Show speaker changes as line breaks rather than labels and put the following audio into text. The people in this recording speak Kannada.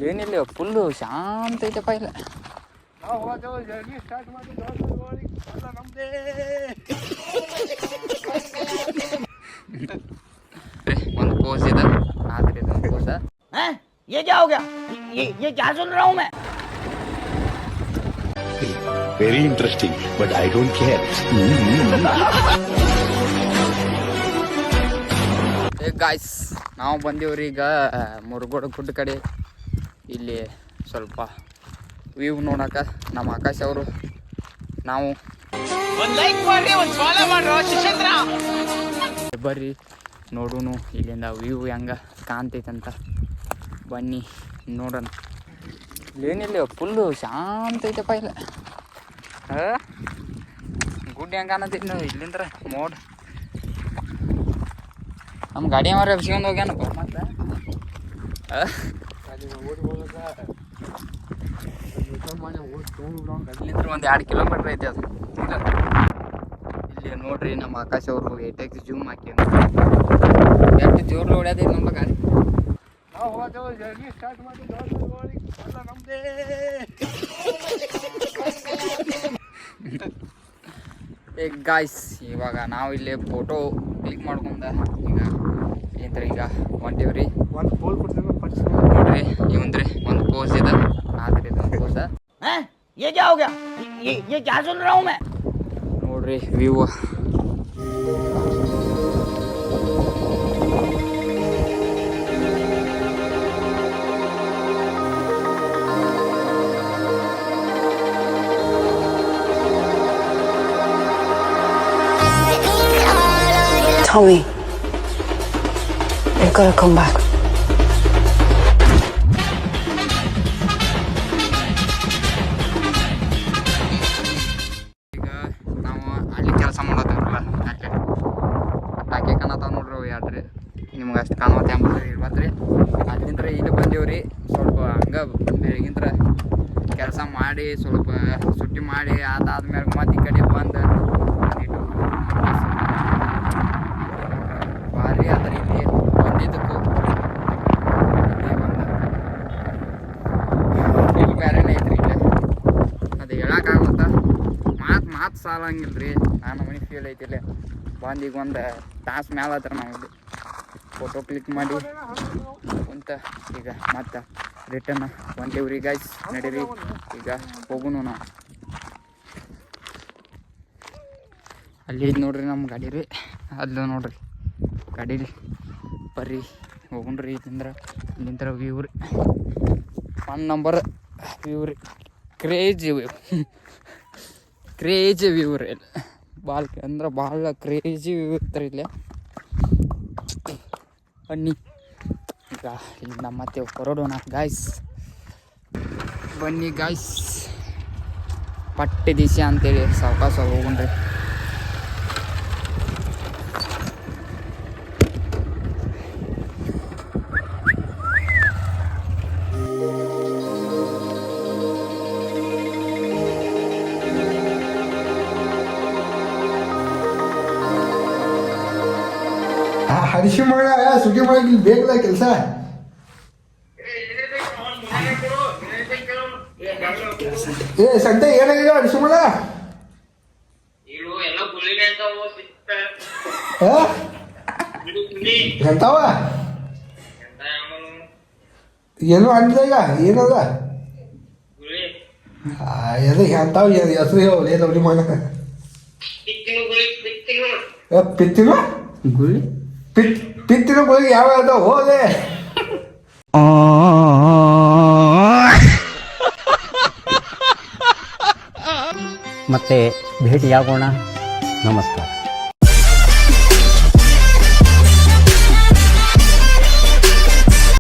ಏನಿಲ್ಲ ಫುಲ್ಲು ಶಾಂತ ಐತೆಪ್ಪ ಇಲ್ಲ. ಒಂದು ಪೋಸ್ ಇದೆ ಆದ್ರೆ ಒಂದು ಪೋಸ.
ये क्या हो गया? ये क्या सुन रहा हूँ मैं?
Very interesting, but I don't care.
Guys ನಾವು ಬಂದೀವ್ರಿ ಈಗ ಮುರುಗೋಡು ಗುಡ್ಡ ಕಡೆ. ಇಲ್ಲಿ ಸ್ವಲ್ಪ ವ್ಯೂ ನೋಡಕ ನಮ್ಮ ಆಕಾಶ್ ಅವರು ನಾವು ಬರ್ರಿ ನೋಡೋಣ ಇಲ್ಲಿಂದ ವ್ಯೂ ಹೆಂಗ ಕಾಣ್ತೈತಂತ. ಬನ್ನಿ ನೋಡೋಣ. ಏನಿಲ್ಲ ಫುಲ್ಲು ಶಾಂತ ಐತೆಪ್ಪ ಇಲ್ಲ. ಗುಡ್ಡ ಹೆಂಗೆ ಕಾಣತೈತಿ ನಾವು ಇಲ್ಲಿಂದ್ರ ಮೋಡ್. ನಮ್ಮ ಗಾಡಿ ಮಾರ ಎಬ್ಸ್ಕೊಂಡು ಹೋಗ್ಯಾನಪ್ಪ ಮತ್ತೆ. ಇಲ್ಲಿಂದ್ರ ಒಂದು 2 ಕಿಲೋಮೀಟ್ರ್ ಐತೆ ಅದು. ಇಲ್ಲಿ ನೋಡ್ರಿ ನಮ್ಮ ಆಕಾಶ್ ಅವರು ಏಟೆಕ್ಸ್ ಜೂಮ್ ಹಾಕಿ ಎಷ್ಟು ಜೋರು ಹೊಡ್ಯಾದೈತಿ ನಮ್ಮ ಗಾಡಿ. ಗಾಯ್ಸ್ ಇವಾಗ ನಾವು ಇಲ್ಲಿ ಫೋಟೋ ಕ್ಲಿಕ್ ಮಾಡ್ಕೊಂಡ ಈಗ ಹೊಂಟೀವ್ರಿ. ನೋಡ್ರಿ ಇವಂದ್ರಿ ಒಂದು ಪೋಸ್ ಇದೆ ಆದ್ರೆ ಇದೊಂದು ಪೋಸ.
ये क्या हो गया? ये क्या सुन रहा हूँ मैं?
ನೋಡ್ರಿ view.
Tommy, you've got to come back.
ಈಗ ನಾವು ಅಲ್ಲಿ ಕೆಲಸ ಮಾಡತ್ತೇವಲ್ಲ ಯಾಕೆ ಕಾಣತಾವ ನೋಡ್ರಿ ಯಾಡ್ರಿ ನಿಮ್ಗೆ ಅಷ್ಟು ಕಾಣುತ್ತೆ ಅಂಬದ್ರಿ ಇರ್ಬತ್ರಿ. ಅಲ್ಲಿಂದ್ರ ಇಲ್ಲಿ ಬಂದೀವ್ರಿ. ಸ್ವಲ್ಪ ಹಂಗೆ ಬೆಳಗಿಂತ್ರ ಕೆಲಸ ಮಾಡಿ ಸ್ವಲ್ಪ ಸುಟ್ಟಿ ಮಾಡಿ ಅದಾದ್ಮೇಲೆ ಮತ್ತೆ ಈ ಕಡೆ ಬಂದು ಭಾರಿ ಅದ್ರ ಇಲ್ಲಿ ಬಂದಿದ್ದಕ್ಕೂ ಇಲ್ಲಿ ಬೇರೆನೇ ಐತ್ರಿ. ಇಲ್ಲಿ ಅದು ಹೇಳಕ್ಕಾಗುತ್ತ ಮಾತು ಸಾಲಂಗಿಲ್ಲ ರೀ. ನಾನು ಮನೆ ಫೀಲ್ ಐತಿ ಇಲ್ಲಿ ಬಂದು ಈಗ ಒಂದು ತಾಸು ಮ್ಯಾಲ ಹತ್ರ ನಾವು ಇಲ್ಲಿ ಫೋಟೋ ಕ್ಲಿಕ್ ಮಾಡಿ ಕುಂತ ಈಗ ಮತ್ತೆ ರಿಟರ್ನ್ ಹೊಂಟೇವ್ರಿ ಗೈಸ್. ನಡೀರಿ ಈಗ ಹೋಗುನು ನಾವು. ಅಲ್ಲಿ ಐತಿ ನೋಡ್ರಿ ನಮ್ಮ ಗಾಡಿ ರೀ. ಅಲ್ಲೂ ನೋಡ್ರಿ ಗಾಡಿ ರೀ. ಬರ್ರಿ ಹೋಗುಣ್ರಿ. ಇಲ್ಲಿಂದ್ರ ವ್ಯೂ ರೀ 1 ನಂಬರ್ ವ್ಯೂ ರೀ. ಕ್ರೇಜಿ ವ್ಯೂ ರೀ. ಭಾಳ ಅಂದ್ರೆ ಭಾಳ ಕ್ರೇಜಿ ವ್ಯೂ ಇರ್ತಾರೆ ಇಲ್ಲಿ. ಬನ್ನಿ ಈಗ ಇಲ್ಲಿಂದ ಮತ್ತೆ ಹೊರಡೋಣ ಗಾಯ್ಸ್. ಬನ್ನಿ ಗಾಯ್ಸ್ ಪಟ್ಟೆ ದಿಶ ಅಂತೇಳಿ ಸಾವಕಾಶ ಹೋಗುಣ್ರಿ.
ಹಡಿಸಿ ಮಾಡ ಸುಟಿ ಮಾಡಕ್ಕೆ ಇಲ್ಲಿ ಬೇಕಲ್ಲ ಕೆಲಸ. ಸಂತೆ ಏನಾಗಿದೆ ಹಡಿಸಿ ಮಾಡ? ಎಂತಾವ ಏನು ಅಂದ ಈಗ ಏನದ ಎದ ಎಂತಾವ ಹೆಸರು ಹೇಳು ಏನವ್ರಿ ಮಾಡ ಪಿತ್ತಿನ
ಗುಳಿ
ಪಿತ್ತಿನ ಗುಳಿಗೆ ಯಾವ ಅದಾವ ಹೋದೆ.
ಮತ್ತೆ ಭೇಟಿಯಾಗೋಣ. ನಮಸ್ಕಾರ.